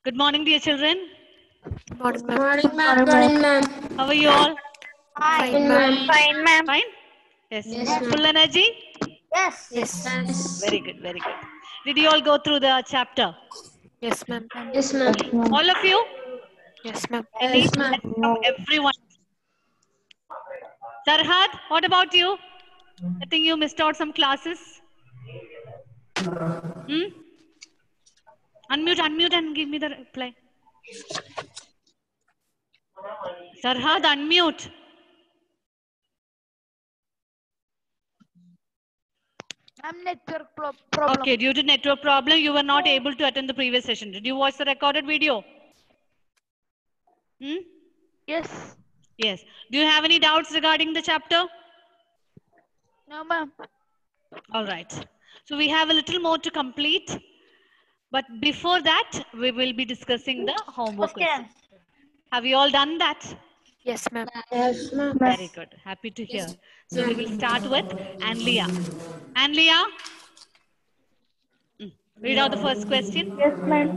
Good morning, dear children. Morning, ma'am. Morning, ma'am. Morning, ma'am. How are you all? Fine, ma'am. Fine, ma'am. Fine? Yes. Yes, ma'am. Full energy? Yes. Yes. Very good, very good. Did you all go through the chapter? Yes, ma'am. Yes, ma'am. All of you? Yes, ma'am. Any? Yes, ma'am. From everyone. Sarhad, what about you? I think you missed out some classes. Unmute and give me the reply. Sarhad, unmute. Network problem. Okay, due to network problem, you were not able to attend the previous session. Did you watch the recorded video? Yes. Yes. Do you have any doubts regarding the chapter? No, ma'am. All right. So we have a little more to complete. But before that, we will be discussing the homework question. Have you all done that? Yes, ma'am. Yes, ma'am. Very good. Happy to hear. So we will start with Anlia. Anlia, read out the first question. Yes, ma'am.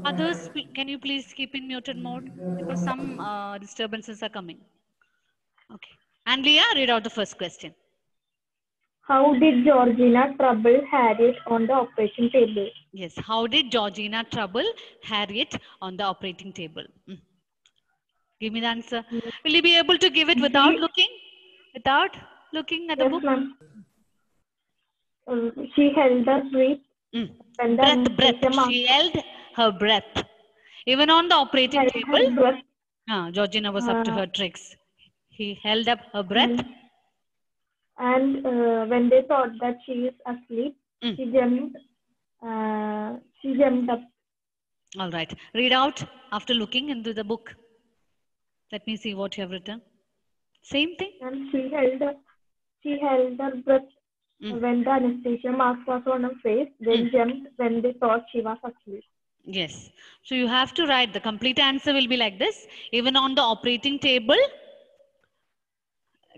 Others, can you please keep in muted mode? Because some disturbances are coming. Okay. Anlia, read out the first question. How did Georgina trouble Harriet on the operation table? Yes. How did Georgina trouble Harriet on the operating table? Give me the answer. Will you be able to give it without looking? Without looking at the book? Ma'am. She held her breath. Breath. She held her breath. Even on the operating table, Georgina was up to her tricks. He held up her breath. And when they thought that she is asleep, she jumped up. All right. Read out after looking into the book. Let me see what you have written. Same thing. And she held her breath when the anesthesia mask was on her face, then jumped when they thought she was asleep. Yes. So you have to write, the complete answer will be like this. Even on the operating table.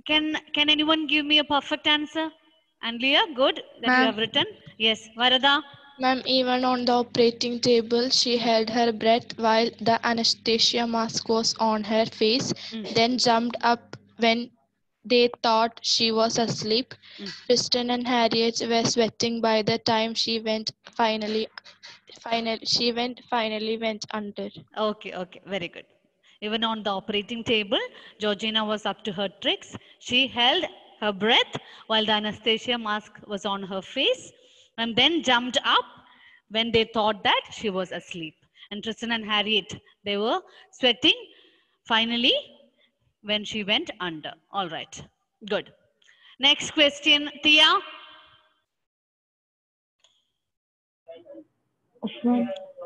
Can anyone give me a perfect answer? Anlia, good that you have written. Yes. Varada? Ma'am, even on the operating table, she held her breath while the anesthesia mask was on her face, then jumped up when they thought she was asleep. Tristan and Harriet were sweating by the time she finally went under. Okay, very good. Even on the operating table, Georgina was up to her tricks. She held her breath while the anesthesia mask was on her face and then jumped up when they thought that she was asleep. And Tristan and Harriet, they were sweating finally when she went under. All right, good. Next question, Tia.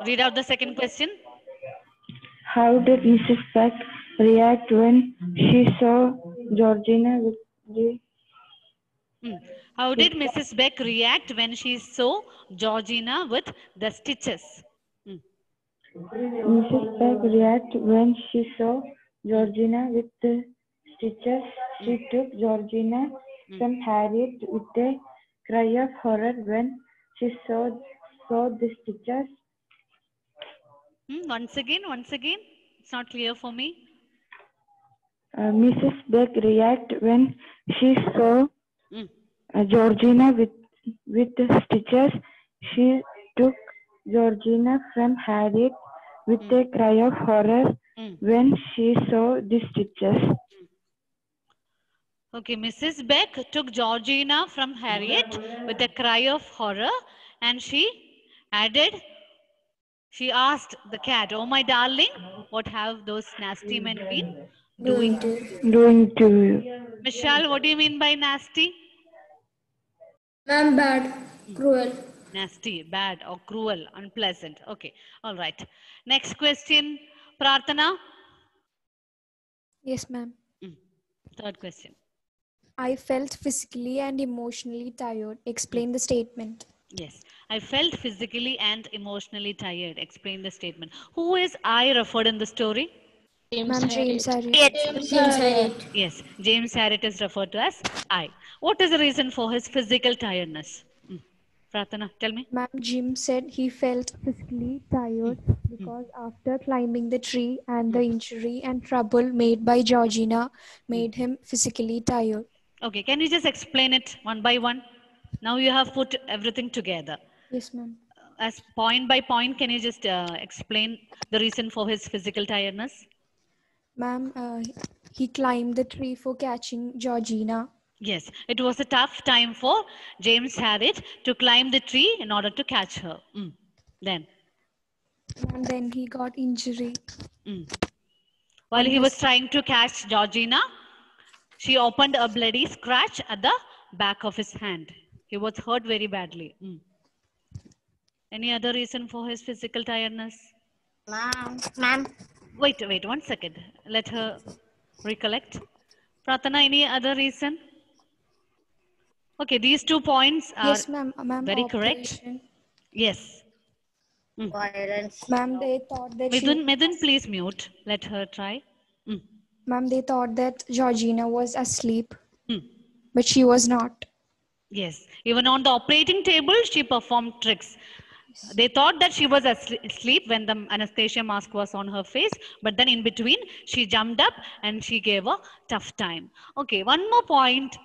Read out the second question. How did Mrs. Beck react when she saw Georgina with the... How did Mrs. Beck react when she saw Georgina with the stitches? Mrs. Beck reacted when she saw Georgina with the stitches. She took Georgina from Harriet with a cry of horror when she saw the stitches. Once again, it's not clear for me. Mrs. Beck reacted when she saw Georgina with the stitches. She took Georgina from Harriet with a cry of horror when she saw the stitches. Okay, Mrs. Beck took Georgina from Harriet with a cry of horror and she asked the cat, "Oh my darling, what have those nasty men been doing to you?" Michelle, what do you mean by nasty? Ma'am, bad, cruel. Nasty, bad or cruel, unpleasant. Okay, all right. Next question, Prarthana. Yes, ma'am. Third question. I felt physically and emotionally tired. Explain the statement. Yes, I felt physically and emotionally tired. Explain the statement. Who is I referred in the story? Ma'am, James Harriet. Yes, James Harriet is referred to as I. What is the reason for his physical tiredness? Pratana, tell me. Ma'am, Jim said he felt physically tired because after climbing the tree and the injury and trouble made by Georgina made him physically tired. Okay, can you just explain it one by one? Now you have put everything together. Yes, ma'am. As point by point, can you just explain the reason for his physical tiredness? Ma'am, he climbed the tree for catching Georgina. Yes, it was a tough time for James Harriet to climb the tree in order to catch her. Then? And then he got injury. While he was trying to catch Georgina, she opened a bloody scratch at the back of his hand. He was hurt very badly. Any other reason for his physical tiredness? Ma'am. Wait, 1 second. Let her recollect. Pratana, any other reason? Okay, these 2 points are yes, ma'am. very correct. Operation. Yes. Violence. Ma'am, they thought that Midun, please mute. Let her try. Ma'am, they thought that Georgina was asleep, but she was not. Yes, even on the operating table, she performed tricks. They thought that she was asleep when the anesthesia mask was on her face, but then in between, she jumped up and she gave a tough time. Okay, one more point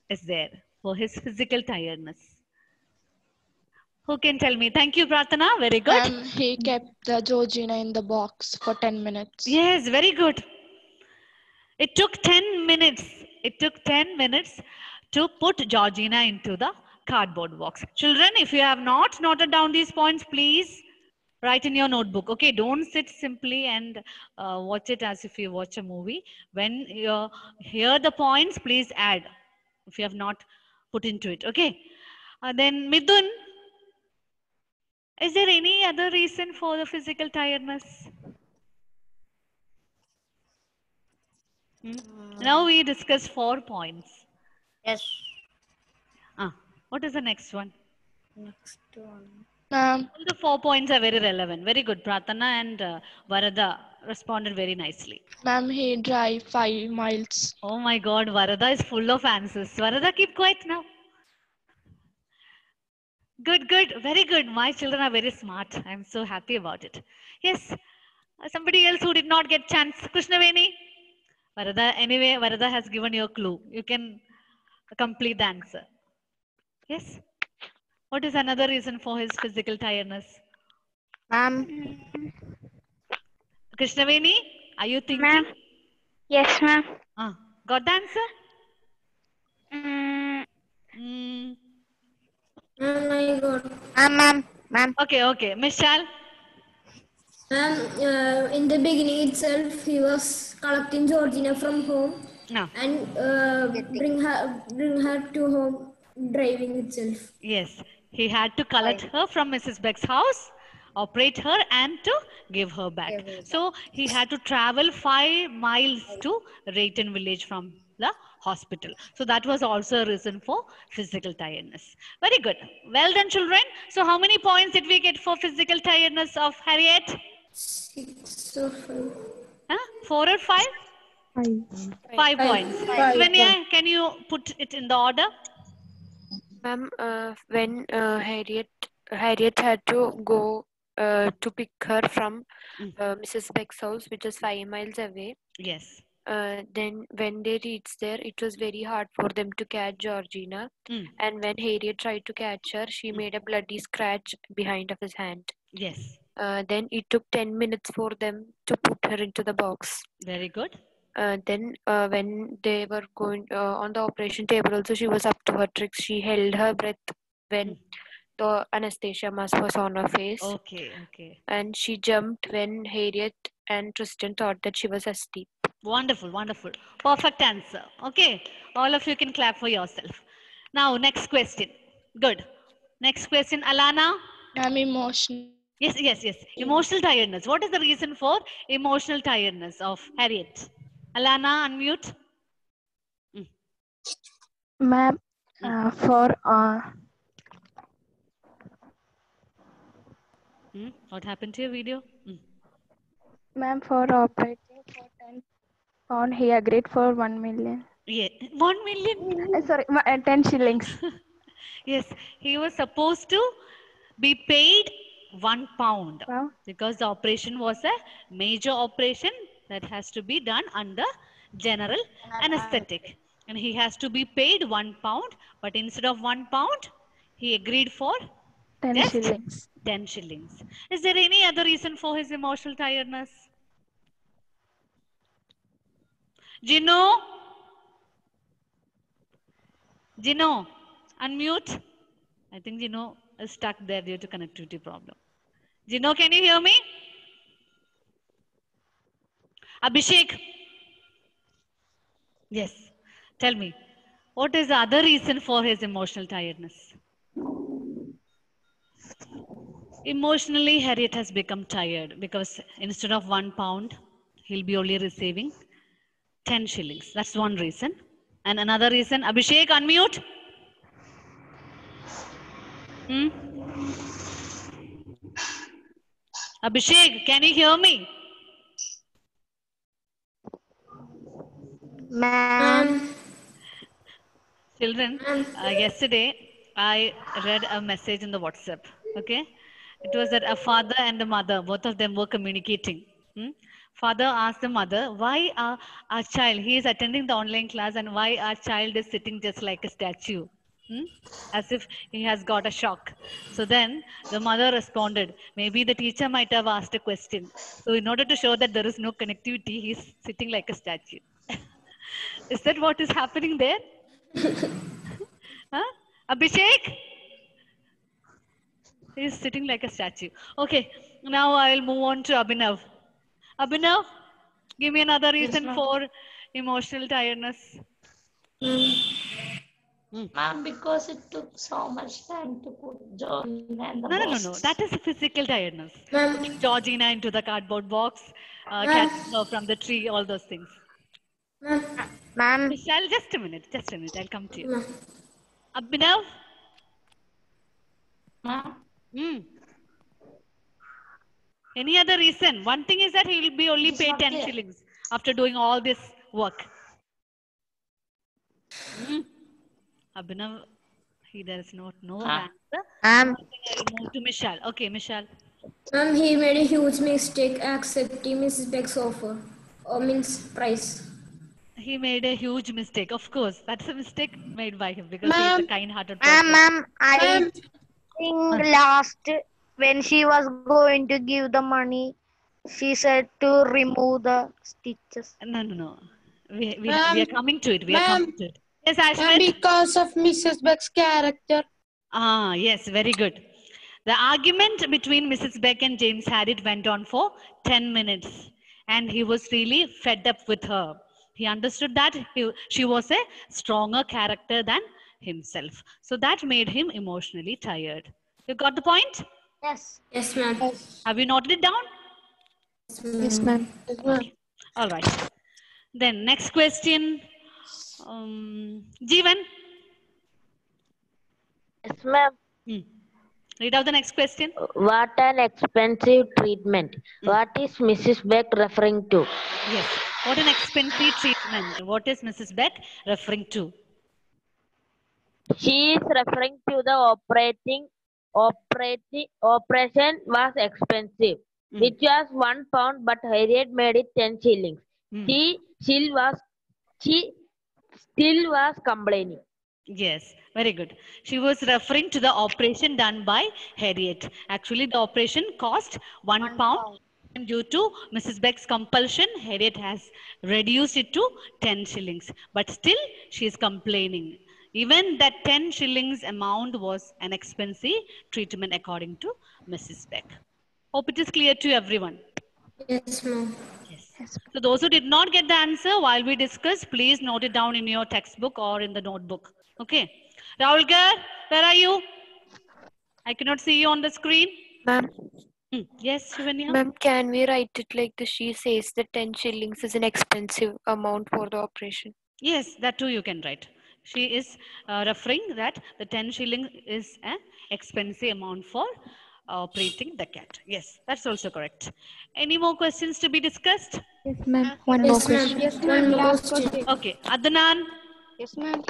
is there for his physical tiredness. Who can tell me? Thank you, Pratana. Very good. He kept the Georgina in the box for 10 minutes. Yes, very good. It took 10 minutes. It took 10 minutes to put Georgina into the cardboard box. Children, if you have not noted down these points, please write in your notebook. Okay, don't sit simply and watch it as if you watch a movie. When you hear the points, please add if you have not put into it. Okay. Then Midun, is there any other reason for the physical tiredness? Now we discuss 4 points. Yes. What is the next one? Next one. All the 4 points are very relevant. Very good. Pratana and Varada responded very nicely. Ma'am, he drive 5 miles. Oh my God, Varada is full of answers. Varada, keep quiet now. Good, good. Very good. My children are very smart. I'm so happy about it. Yes. Somebody else who did not get chance. Krishnaveni. Varada, anyway, Varada has given you a clue. You can complete the answer. Yes. What is another reason for his physical tiredness? Ma'am. Krishnaveni, are you thinking? Ma'am. Yes, ma'am. Got the answer? I got. Ma'am. Okay. Michelle? In the beginning itself, he was collecting Georgina from home and bring her to home, driving itself. Yes, he had to collect her from Mrs. Beck's house, operate her, and to give her back. So he had to travel 5 miles to Rayton village from the hospital. So that was also a reason for physical tiredness. Very good. Well done, children. So how many points did we get for physical tiredness of Harriet? 6 or 5. 4 or 5? 5 points. Svenya, can you put it in the order? Ma'am, when Harriet had to go to pick her from Mrs. Beck's house, which is 5 miles away. Yes. Then when they reached there, it was very hard for them to catch Georgina. And when Harriet tried to catch her, she made a bloody scratch behind of his hand. Yes. Then it took 10 minutes for them to put her into the box. Very good. Then when they were going on the operation table also, she was up to her tricks. She held her breath when the anesthesia mask was on her face. Okay. And she jumped when Harriet and Tristan thought that she was asleep. Wonderful. Perfect answer. Okay. All of you can clap for yourself. Now, next question. Good. Next question, Alana. I'm emotional. Yes. Emotional tiredness. What is the reason for emotional tiredness of Harriet? Alana, unmute. Ma'am, What happened to your video? Ma'am, for operating for 10 pound, he agreed for 1 million. Yeah, 1 million? Sorry, 10 shillings. Yes, he was supposed to be paid £1 because the operation was a major operation that has to be done under general anesthetic. And he has to be paid £1, but instead of £1, he agreed for 10 just shillings. 10 shillings. Is there any other reason for his emotional tiredness? Gino? Gino, unmute. I think Gino is stuck there due to connectivity problem. Gino, can you hear me? Abhishek? Yes. Tell me, what is the other reason for his emotional tiredness? Emotionally, Harriet has become tired because instead of £1, he'll be only receiving 10 shillings. That's one reason. And another reason, Abhishek, unmute. Abhishek, can you hear me? Ma'am. Children, yesterday I read a message in the WhatsApp. Okay, it was that a father and a mother, both of them were communicating. Father asked the mother, why our child, he is attending the online class, and why our child is sitting just like a statue? As if he has got a shock. So then the mother responded, maybe the teacher might have asked a question. So in order to show that there is no connectivity, he's sitting like a statue. Is that what is happening there? Huh? Abhishek? He's sitting like a statue. Okay, now I'll move on to Abhinav. Abhinav, give me another reason for emotional tiredness. Ma'am, because it took so much time to put Georgina in the box. No. That is physical tiredness. Putting Georgina into the cardboard box, catching her from the tree, all those things. Ma'am. Michelle, just a minute. I'll come to you. Abhinav? Ma'am? Any other reason? One thing is that he will be only paid 10 shillings after doing all this work. Abhinav, there is no answer. I will move to Michelle. Okay, Michelle. He made a huge mistake accepting Mrs. Beck's offer, or means price. He made a huge mistake. Of course, that's a mistake made by him because he is a kind-hearted person. Ma'am, I think last when she was going to give the money, she said to remove the stitches. No. We are coming to it. Yes, Ashmit? Because of Mrs. Beck's character. Yes, very good. The argument between Mrs. Beck and James Harriet went on for 10 minutes. And he was really fed up with her. He understood that she was a stronger character than himself. So that made him emotionally tired. You got the point? Yes. Yes, ma'am. Have you noted it down? Yes, ma'am. Okay. All right. Then next question. Jeevan. Yes, ma'am. Read out the next question. What an expensive treatment. What is Mrs. Beck referring to? Yes. What an expensive treatment. What is Mrs. Beck referring to? She is referring to the operation was expensive, which was £1, but Harriet made it 10 shillings. She still was complaining. Yes, very good. She was referring to the operation done by Harriet. Actually, the operation cost £1. And due to Mrs. Beck's compulsion, Harriet has reduced it to 10 shillings. But still, she is complaining. Even that 10 shillings amount was an expensive treatment according to Mrs. Beck. Hope it is clear to everyone. Yes, ma'am. Yes. So those who did not get the answer while we discuss, please note it down in your textbook or in the notebook. Okay. Rahulgar, where are you? I cannot see you on the screen. Ma'am. Yes, Shivanya? Ma'am, can we write it like this? She says that 10 shillings is an expensive amount for the operation. Yes, that too you can write. She is referring that the 10 shilling is an expensive amount for operating the cat. Yes, that's also correct. Any more questions to be discussed? Yes, ma'am. One more question. Yes, ma'am. One more question. Okay, Adnan. Yes, ma'am.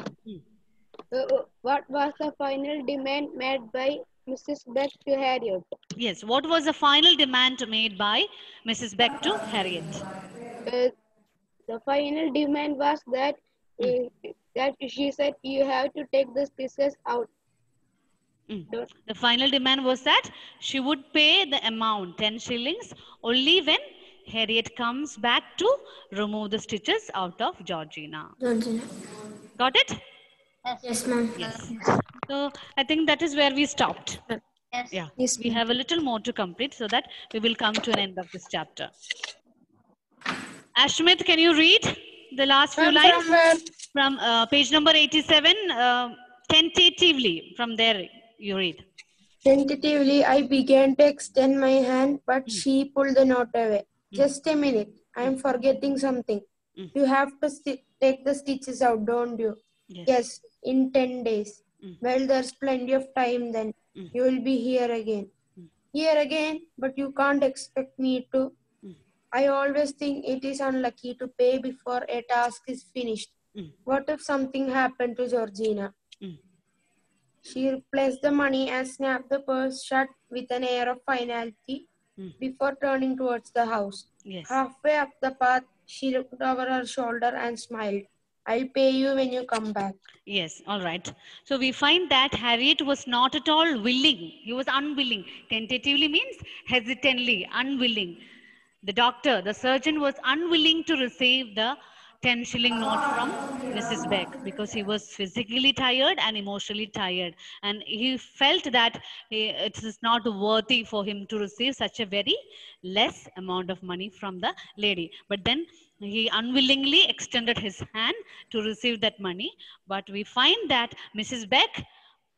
What was the final demand made by Mrs. Beck to Harriet? Yes, what was the final demand made by Mrs. Beck to Harriet? The final demand was that that she said you have to take the stitches out. The final demand was that she would pay the amount, 10 shillings, only when Harriet comes back to remove the stitches out of Georgina. Got it? Yes, ma'am. Yes. So I think that is where we stopped. Yes. Yeah. Yes, We have a little more to complete so that we will come to an end of this chapter. Ashmit, can you read the last few lines? From page number 87, tentatively. From there, you read. Tentatively, I began to extend my hand, but she pulled the note away. Just a minute. I am forgetting something. You have to take the stitches out, don't you? Yes, in 10 days. Well, there's plenty of time then. You will be here again. Here again, but you can't expect me to. I always think it is unlucky to pay before a task is finished. What if something happened to Georgina? She replaced the money and snapped the purse shut with an air of finality before turning towards the house. Yes. Halfway up the path, she looked over her shoulder and smiled. I'll pay you when you come back. Yes, all right. So we find that Harriet was not at all willing. He was unwilling. Tentatively means hesitantly, unwilling. The doctor, the surgeon was unwilling to receive the 10 shilling note from Mrs. Beck because he was physically tired and emotionally tired. And he felt that it is not worthy for him to receive such a very less amount of money from the lady. But then he unwillingly extended his hand to receive that money. But we find that Mrs. Beck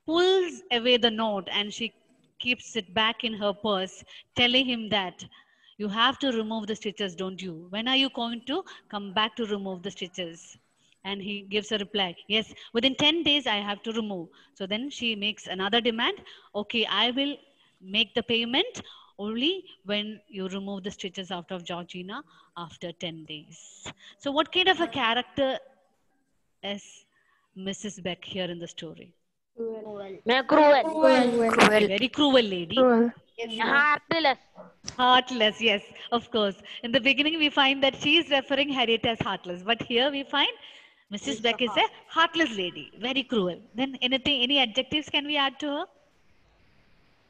pulls away the note and she keeps it back in her purse, telling him that you have to remove the stitches, don't you? When are you going to come back to remove the stitches? And he gives a reply, yes, within 10 days I have to remove. So then she makes another demand. Okay, I will make the payment only when you remove the stitches out of Georgina after 10 days. So what kind of a character is Mrs. Beck here in the story? Cruel. A very cruel lady. Heartless. Heartless, yes, of course. In the beginning, we find that she is referring Harriet as heartless, but here we find Mrs. Beck is a heartless lady, very cruel. Then anything, any adjectives can we add to her?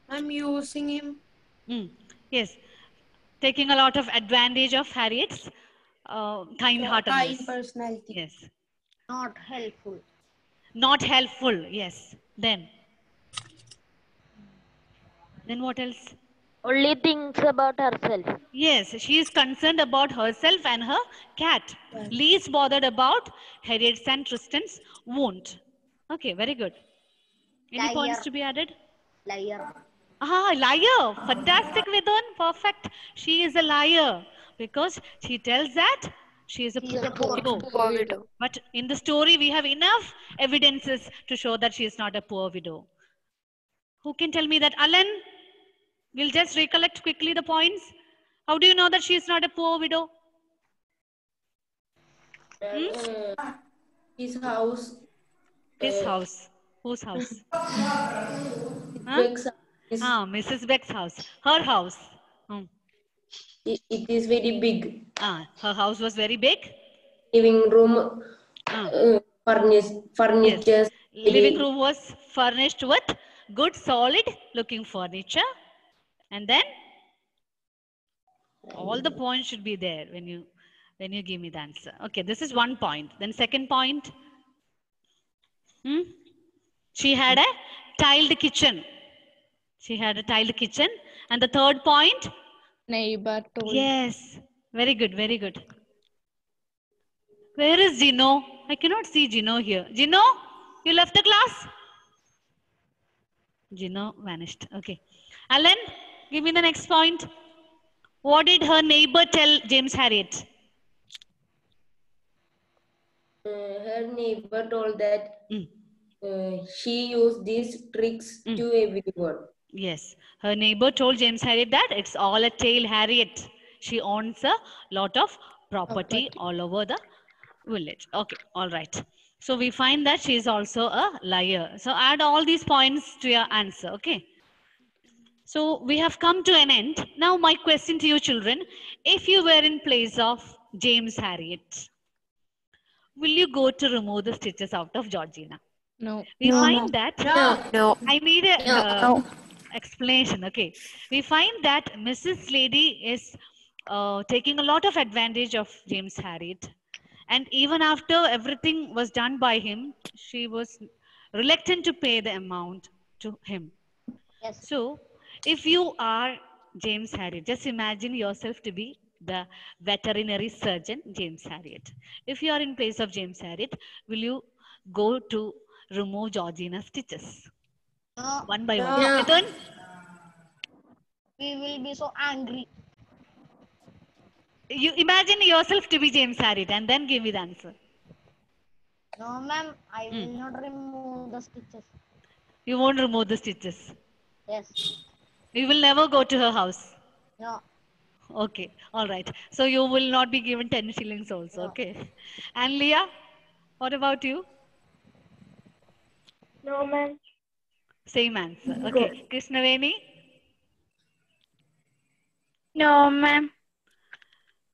I'm using him. Yes, taking a lot of advantage of Harriet's kind-heartedness. Kind personality. Yes. Not helpful. Not helpful, yes. Then what else? Only thinks about herself. Yes, she is concerned about herself and her cat. Least bothered about Harriet's and Tristan's wound. Okay, very good. Any points to be added? Liar. Ah, liar. Fantastic, Vidun. Perfect. She is a liar because she tells that she is a poor widow. But in the story, we have enough evidences to show that she is not a poor widow. Who can tell me that? Alan? We'll just recollect quickly the points. How do you know that she is not a poor widow? His house. His house. Whose house? Beck's Mrs. Beck's house. Her house. It is very big. Her house was very big. Living room, furniture. Yes. Living room was furnished with good, solid looking furniture. And then all the points should be there when you give me the answer. Okay, this is one point. Then second point. She had a tiled kitchen. She had a tiled kitchen. And the third point? Neighbor told. Yes. Very good, very good. Where is Gino? I cannot see Gino here. Gino, you left the class? Gino vanished. Okay. Alan, give me the next point. What did her neighbor tell James Harriet? Her neighbor told that she used these tricks to everyone. Yes. Her neighbor told James Harriet that it's all a tale, Harriet. She owns a lot of property all over the village. Okay. All right. So we find that she is also a liar. So add all these points to your answer, okay? So we have come to an end. Now my question to you children, if you were in place of James Harriet, will you go to remove the stitches out of Georgina? No. We find that, No. I need a No. explanation, okay? We find that Mrs. Lady is taking a lot of advantage of James Harriet. And even after everything was done by him, she was reluctant to pay the amount to him. Yes. So, if you are James Harriet, just imagine yourself to be the veterinary surgeon, James Harriet. If you are in place of James Harriet, will you go to remove Georgina's stitches? No. One by one. No. Mithun? We will be so angry. You imagine yourself to be James Harriet and then give me the answer. No, ma'am. I will not remove the stitches. You won't remove the stitches. Yes. You will never go to her house. No. Okay, all right. So you will not be given 10 shillings also, No. okay. And Leah, what about you? No, ma'am. Same answer. Okay. Krishnaveni? No, ma'am.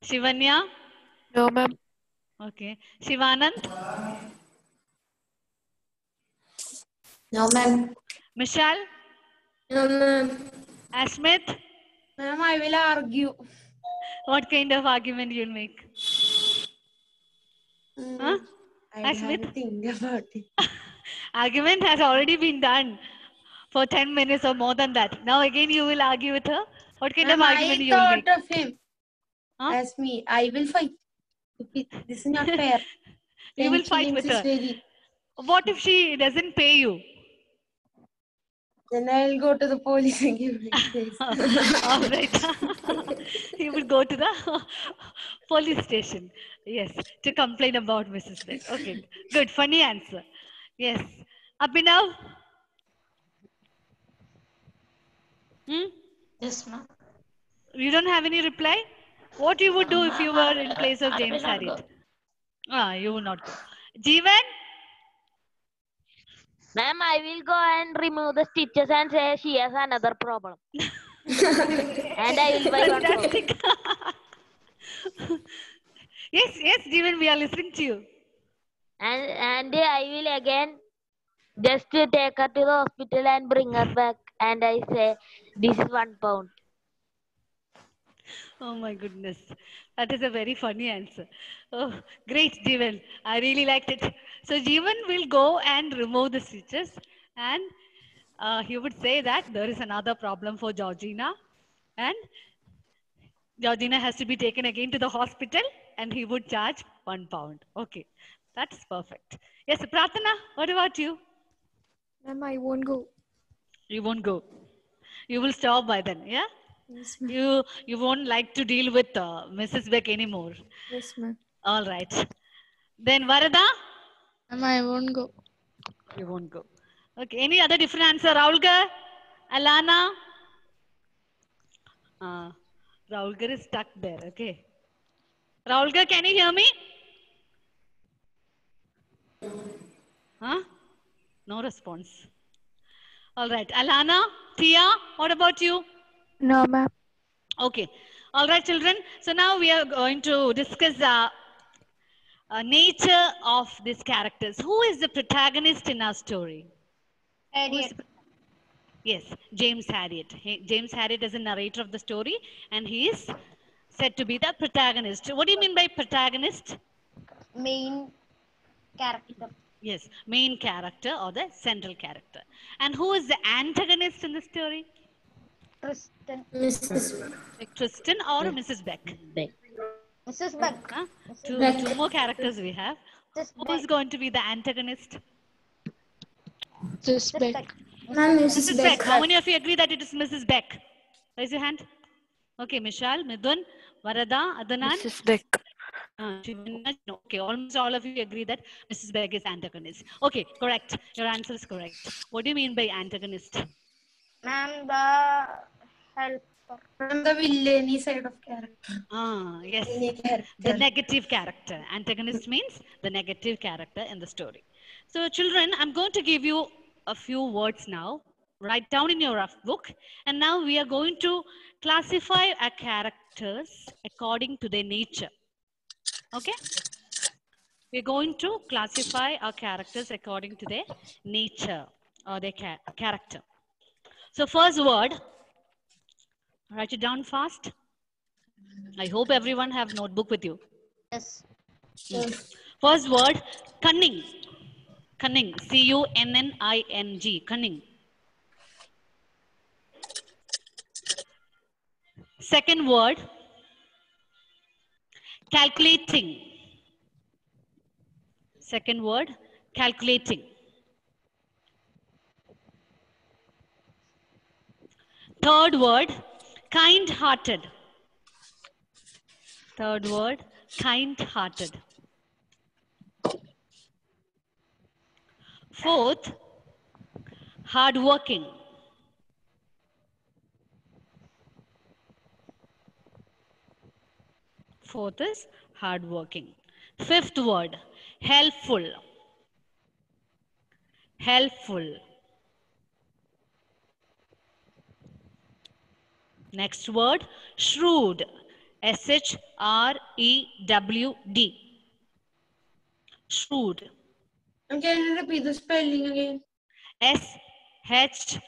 Shivanya? No, ma'am. Okay. Shivanand? No, ma'am. Michelle? No, ma'am. Ashmit? Ma'am, I will argue. What kind of argument you'll make? Huh? I will have Ashmit? to think about it. Argument has already been done for 10 minutes or more than that. Now again you will argue with her? What kind of Ma'am, argument I you will make? thought of him Huh? as me. I will fight. This is not fair. You 10 will fight shillings with is her. very. What if she doesn't pay you? Then I'll go to the police and give my case. All right. You will go to the police station. Yes, to complain about Mrs. Beck. Okay, good. Funny answer. Yes. Abhinav? Yes, ma'am. You don't have any reply? What you would do if you were in place of I James will not go. Harriet? Ah, you will not go. Jeevan? Ma'am, I will go and remove the stitches and say she has another problem. And I will buy one problem. Fantastic. Yes, Jeevan, we are listening to you. And I will again just take her to the hospital and bring her back. And I say, this is 1 pound. Oh my goodness. That is a very funny answer. Oh, great, Jeevan. I really liked it. So Jeevan will go and remove the stitches and he would say that there is another problem for Georgina and Georgina has to be taken again to the hospital and he would charge 1 pound. Okay, that's perfect. Yes, Pratana, what about you? Ma'am, I won't go. You won't go. You will stop by then, yeah? Yes, ma'am. You won't like to deal with Mrs. Beck anymore. Yes, ma'am. All right. Then Varada? Ma'am, I won't go. You won't go. Okay. Any other different answer? Raulgar? Alana? Raulgar is stuck there. Okay. Raulgar, can you hear me? Huh? No response. All right. Alana? Tia? What about you? No, ma'am. Okay. All right, children. So now we are going to discuss the nature of these characters. Who is the protagonist in our story? Harriet. Yes, James Harriet. James Harriet is the narrator of the story and he is said to be the protagonist. What do you mean by protagonist? Main character. Yes, main character or the central character. And who is the antagonist in the story? Tristan. Mrs. Tristan or Mrs. Beck? Mrs. Beck. Huh? Beck. Two more characters we have. Who is going to be the antagonist? Mrs. Beck. Ma'am, Mrs. Beck. How many of you agree that it is Mrs. Beck? Raise your hand. Okay, Michelle, Midun, Varada, Adnan. Mrs. Beck. Okay, almost all of you agree that Mrs. Beck is antagonist. Okay, correct. Your answer is correct. What do you mean by antagonist? Ma'am, the helper. I'm the villainy side of character. Yes. The negative character. Antagonist means the negative character in the story. So children, I'm going to give you a few words now. Write down in your rough book. And now we are going to classify our characters according to their nature. Okay? We're going to classify our characters according to their nature or their character. So first word, write it down fast. I hope everyone have notebook with you. Yes. First word, cunning. Cunning. C-U-N-N-I-N-G. Cunning. Second word, calculating. Second word, calculating. Third word, kind-hearted. Third word, kind-hearted. Fourth, hardworking. Fourth is hardworking. Fifth word, helpful. Helpful. Next word, shrewd. S-H-R-E-W-D. Shrewd. Can you repeat the spelling again? S-H-R-E-W-D.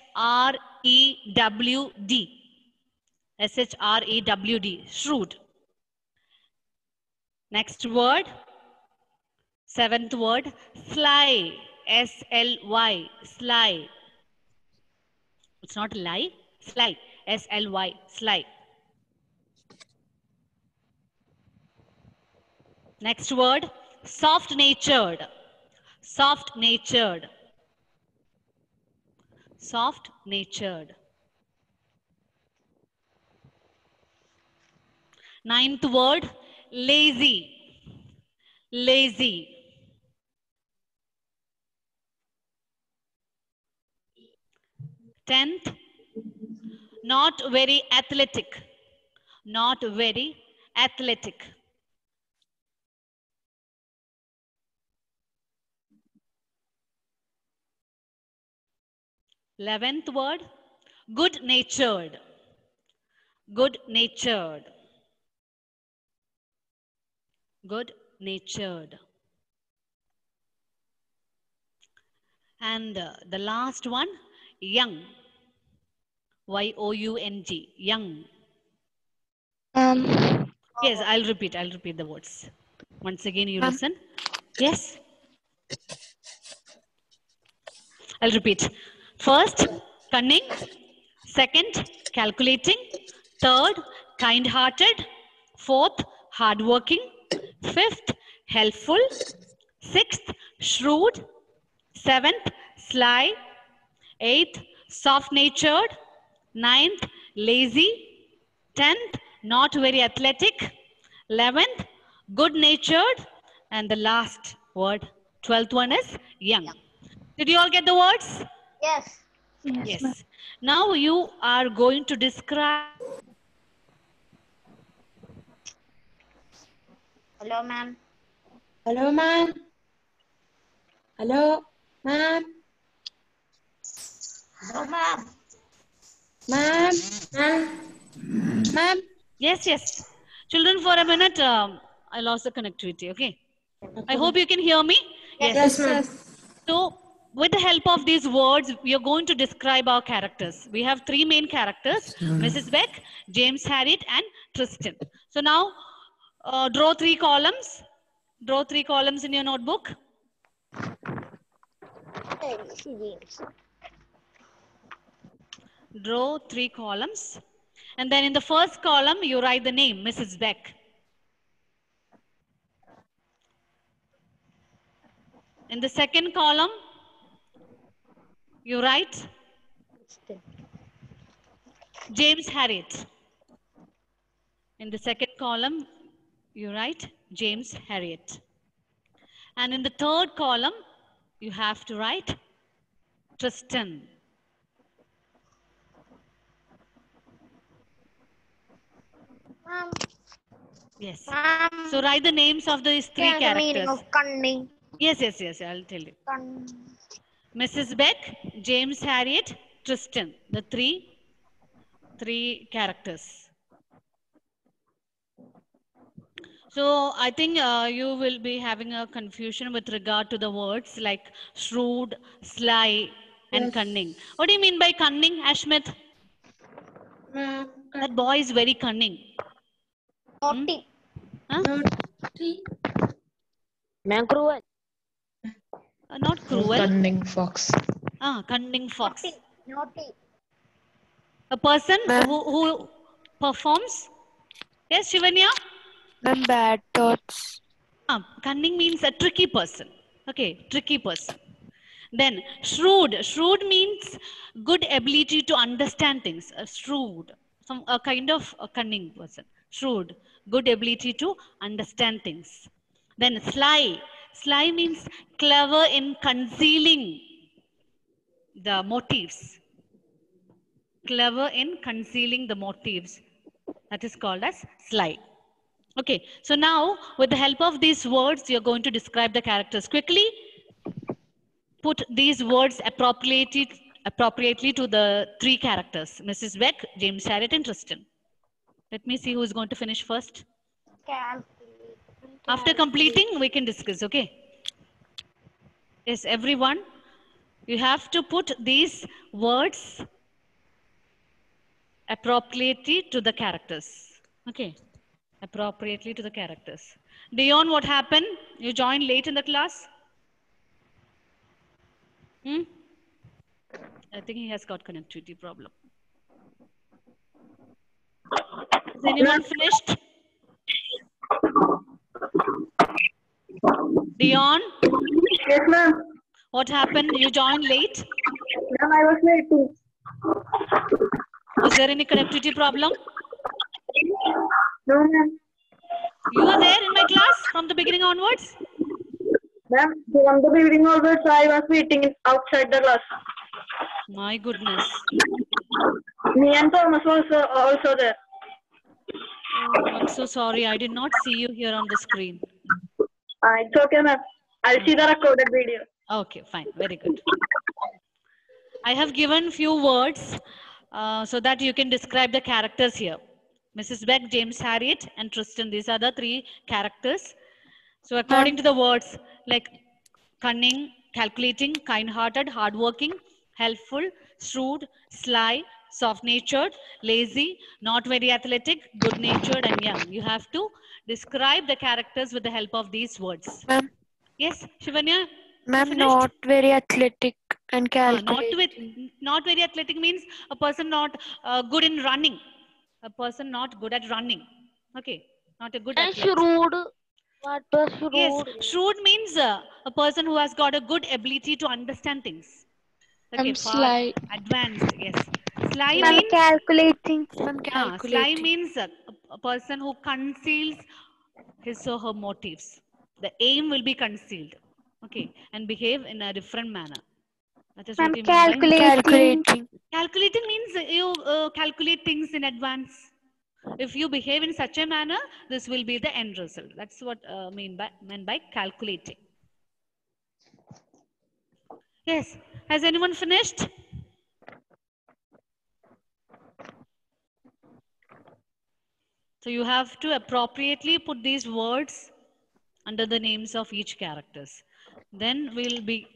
S-H-R-E-W-D. Shrewd. Next word, seventh word, sly. S-L-Y. Sly. It's not lie. Sly. S-L-Y. Sly. Next word, soft-natured. Soft-natured. Soft-natured. Ninth word, lazy. Lazy. Tenth, not very athletic. Not very athletic. 11th word, good-natured. Good-natured. Good-natured. And the last one, young. Y-O-U-N-G. Young. Yes, I'll repeat the words. Once again, you listen. Yes. I'll repeat. First, cunning. Second, calculating. Third, kind-hearted. Fourth, hardworking. Fifth, helpful. Sixth, shrewd. Seventh, sly. Eighth, soft-natured. Ninth, lazy. 10th, not very athletic. 11th, good-natured. And the last word, 12th one is young. Did you all get the words? Yes. Yes. Now you are going to describe. Hello, ma'am. Hello, ma'am. Hello, ma'am. Hello, ma'am. Ma'am. Ma'am. Yes. Children, for a minute, I lost the connectivity, okay? I hope you can hear me. Yes, ma'am. So, with the help of these words, we are going to describe our characters. We have three main characters, Mrs. Beck, James Harriet, and Tristan. So now, draw three columns. Draw three columns in your notebook. Draw three columns. And then in the first column, you write the name, Mrs. Beck. In the second column, you write James Harriet. In the second column, you write James Harriet. And in the third column, you have to write Tristan. Yes. So write the names of these three The meaning characters. of cunning. Yes, I'll tell you. Cunning. Mrs. Beck, James Harriet, Tristan. The three characters. So I think you will be having a confusion with regard to the words like shrewd, sly, and cunning. What do you mean by cunning, Ashmit? That boy is very cunning. Naughty. Huh? Naughty. Ma'am, cruel. Not cruel. Cunning fox. Cunning fox. Naughty. A person who performs. Yes, Shivanya? Bad thoughts. Cunning means a tricky person. Okay, tricky person. Then shrewd. Shrewd means good ability to understand things. Shrewd. A kind of a cunning person. Shrewd. Good ability to understand things. Then sly. Sly means clever in concealing the motives. Clever in concealing the motives. That is called as sly. Okay, so now with the help of these words, you're going to describe the characters quickly. Put these words appropriately to the three characters, Mrs. Beck, James Harriet, and Tristan. Let me see who is going to finish first. After completing, we can discuss, okay? Yes, everyone, you have to put these words appropriately to the characters, okay? Appropriately to the characters. Dion, what happened? You joined late in the class? I think he has got connectivity problem. Is anyone finished? Dion? Yes, ma'am. What happened? You joined late? Ma'am, I was late too. Was there any connectivity problem? No, ma'am. You were there in my class from the beginning onwards? Ma'am, from the beginning onwards, I was waiting outside the class. My goodness. Me and Thomas was also there. Oh, I'm so sorry. I did not see you here on the screen. It's okay, ma'am. I'll see the recorded video. Okay, fine. Very good. I have given few words so that you can describe the characters here. Mrs. Beck, James Harriet, and Tristan. These are the three characters. So according to the words like cunning, calculating, kind-hearted, hardworking, helpful, shrewd, sly, soft-natured, lazy, not very athletic, good-natured, and young. You have to describe the characters with the help of these words. Ma'am. Yes, Shivanya? Ma'am, not very athletic and calculating. Not very athletic means a person not good in running. A person not good at running. Okay, not a good athlete. Shrewd. What was shrewd? Yes, shrewd means a person who has got a good ability to understand things. Okay, sly. Advanced, yes. Sly Ma'am, means calculating. Sly means a person who conceals his or her motives. The aim will be concealed, okay, and behave in a different manner. That is what you mean by Calculating. Calculating means you calculate things in advance. If you behave in such a manner, this will be the end result. That's what meant by calculating. Yes. Has anyone finished? So you have to appropriately put these words under the names of each characters. Then we'll be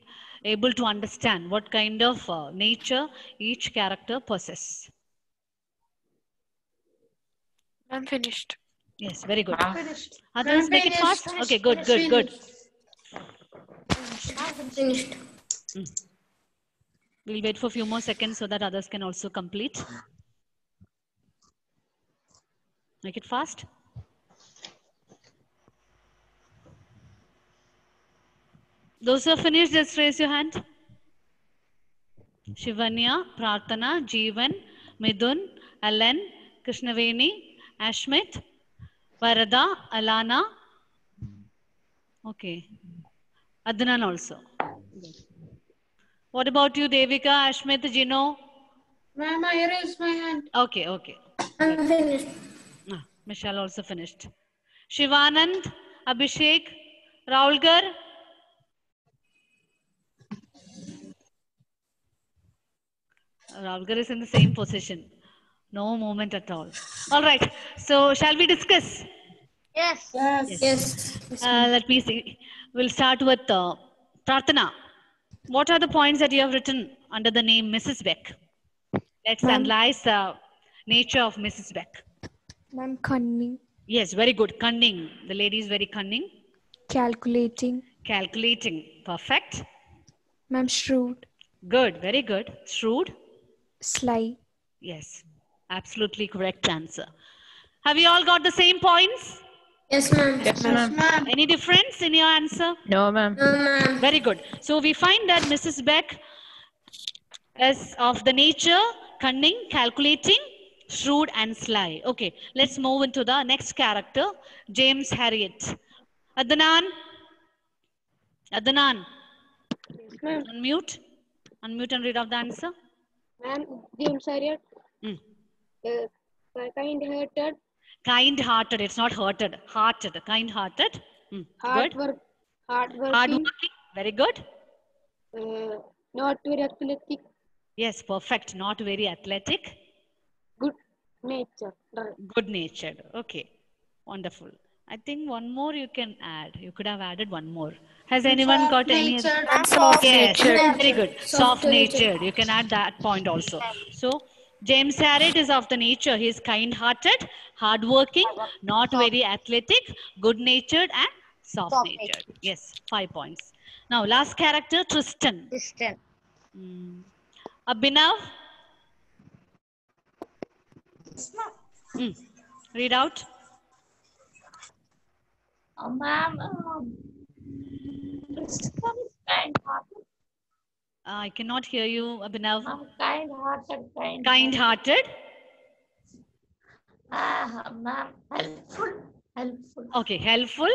able to understand what kind of nature each character possesses. I'm finished. Yes, very good. Finished. Others make it fast? Okay, good. Finished. We'll wait for a few more seconds so that others can also complete. Make it fast. Those who have finished, just raise your hand. Shivanya, Prarthana, Jeevan, Midun, Alan, Krishnaveni, Ashmit, Varada, Alana. Okay. Adnan also. What about you, Devika, Ashmit, Jino? Ma'am, I raised my hand. Okay. I'm finished. Michelle also finished. Shivanand, Abhishek, Raulgar. Raulgar is in the same position. No movement at all. All right. So shall we discuss? Yes. Yes. Let me see. We'll start with Prarthana. What are the points that you have written under the name Mrs. Beck? Let's analyze the nature of Mrs. Beck. Ma'am, cunning. Yes, very good. Cunning. The lady is very cunning. Calculating. Calculating. Perfect. Ma'am, shrewd. Good. Very good. Shrewd. Sly. Yes. Absolutely correct answer. Have you all got the same points? Yes, ma'am. Yes, ma'am. Any difference in your answer? No, ma'am. No, ma'am. Very good. So we find that Mrs. Beck is of the nature cunning, calculating, shrewd and sly. Okay, let's move into the next character, James Harriet. Adnan. Adnan. Yes, ma'am. Unmute. Unmute and read out the answer. Ma'am, James Harriet. Kind-hearted. Kind-hearted. It's not hurted. Hearted. Kind-hearted. Good. Hardworking. Hardworking. Very good. Not very athletic. Yes, perfect. Not very athletic. Good nature. Good natured. Okay. Wonderful. I think one more you can add. You could have added one more. Has anyone got any? Soft natured. Yes, very good. Soft natured. You can add that point also. So James Harriet is of the nature. He is kind hearted, hardworking, not very athletic, good natured, and soft natured. Yes, 5 points. Now last character, Tristan. Tristan. Abhinav. Read out. Ma'am, Tristan is kind-hearted. I cannot hear you, Abhinav. Kind-hearted. Kind-hearted. Ma'am, helpful. Okay, helpful.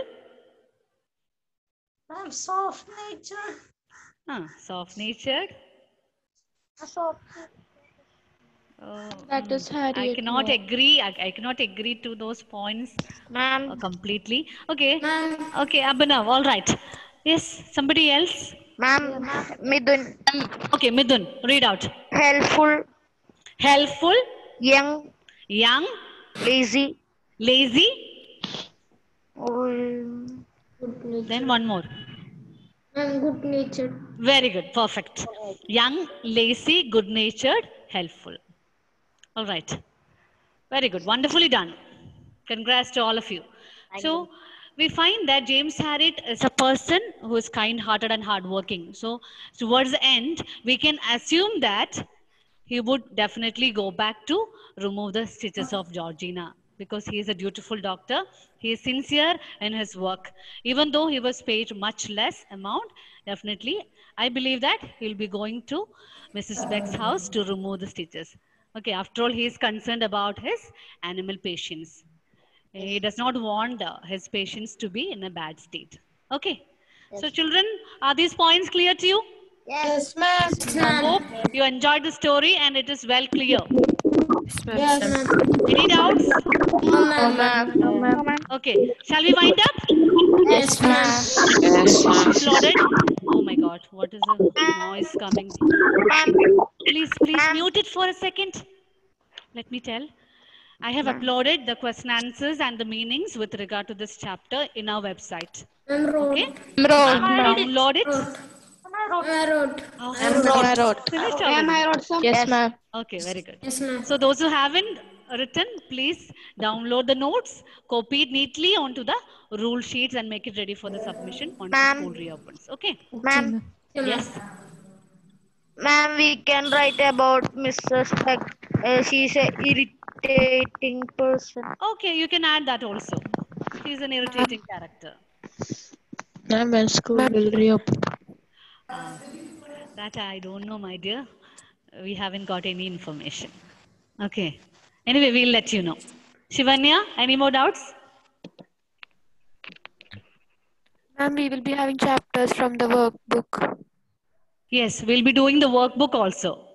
Ma'am, soft-natured. Soft-natured. That is Harriet. I cannot agree. I cannot agree to those points completely. Okay. Okay, Abhinav. All right. Yes. Somebody else. Ma'am, Midun. Okay, Midun. Read out. Helpful. Helpful. Young. Young. Lazy. Lazy. Then one more. Good natured. Very good. Perfect. Young, lazy, good natured, helpful. All right. Very good. Wonderfully done. Congrats to all of you. So we find that James Harriet is a person who is kind-hearted and hardworking. So towards the end, we can assume that he would definitely go back to remove the stitches of Georgina, because he is a dutiful doctor. He is sincere in his work. Even though he was paid much less amount, definitely, I believe that he'll be going to Mrs. Beck's house to remove the stitches. Okay, after all, he is concerned about his animal patients. He does not want his patients to be in a bad state. Okay. So children, are these points clear to you? Yes, ma'am. I hope you enjoyed the story and it is well clear. Yes, ma'am. Any doubts? No, ma'am. Okay. Shall we wind up? Yes, ma'am. Uploaded. Oh my God. What is the noise coming? Please mute it for a second. Let me tell. I have uploaded the question answers and the meanings with regard to this chapter in our website. Okay? Download it. I wrote. I wrote some. Yes, ma'am. Okay, very good. Yes, ma'am. So those who haven't written, please download the notes, copy it neatly onto the rule sheets and make it ready for the submission once the school reopens. Okay? Ma'am. Yes. Ma'am, we can write about Mrs. Beck. She's a irritating person. Okay, you can add that also. She's an irritating character. Ma'am, when school will reopen? That I don't know, my dear. We haven't got any information. Okay. Anyway, we'll let you know. Shivanya, any more doubts? Ma'am, we will be having chapters from the workbook. Yes, we'll be doing the workbook also.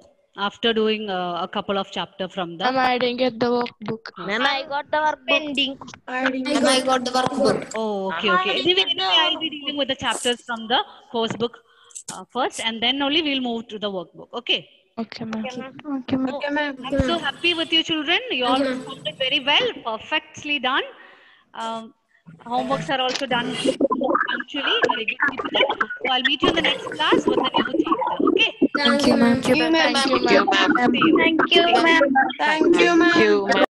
after doing a couple of chapters from the. Ma'am, I didn't get the workbook. Ma'am, I got the workbook. Pending. I got the workbook. Oh, okay. Anyway, I'll be dealing with the chapters from the course book first, and then only we'll move to the workbook. Okay. Okay, ma'am. Okay, ma'am. I'm so happy with you, children. You all responded very well, perfectly done. Homeworks are also done punctually. Very good. So I'll meet you in the next class with the new chapter. Okay. Thank you, ma'am. Thank you, ma'am. Thank you, ma'am. Thank you, ma'am.